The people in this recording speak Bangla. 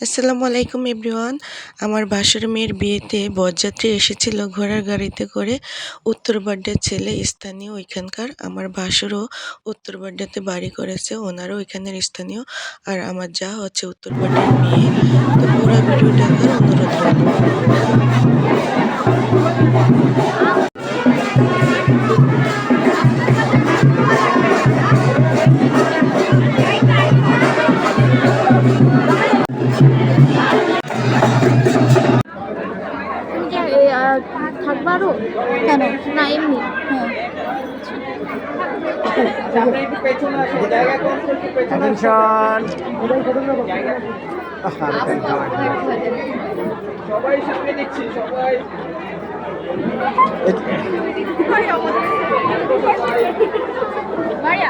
আসসালামু আলাইকুম এভরিওয়ান। আমার বাসুর মেয়ের বিয়েতে বরযাত্রী এসেছিল ঘোড়ার গাড়িতে করে। উত্তরবড্ডার ছেলে স্থানীয় ওইখানকার। আমার বাসুরও উত্তরবড্ডাতে বাড়ি করেছে, ওনারও ওইখানের স্থানীয়। আর আমার যা হচ্ছে উত্তরবড্ডার মেয়ে। তো পুরো ভিডিও দেখার অনুরোধ রইল। থাকবা আরো কেন না এমনি সবাই সামনে দেখছি সবাই হ্যাঁ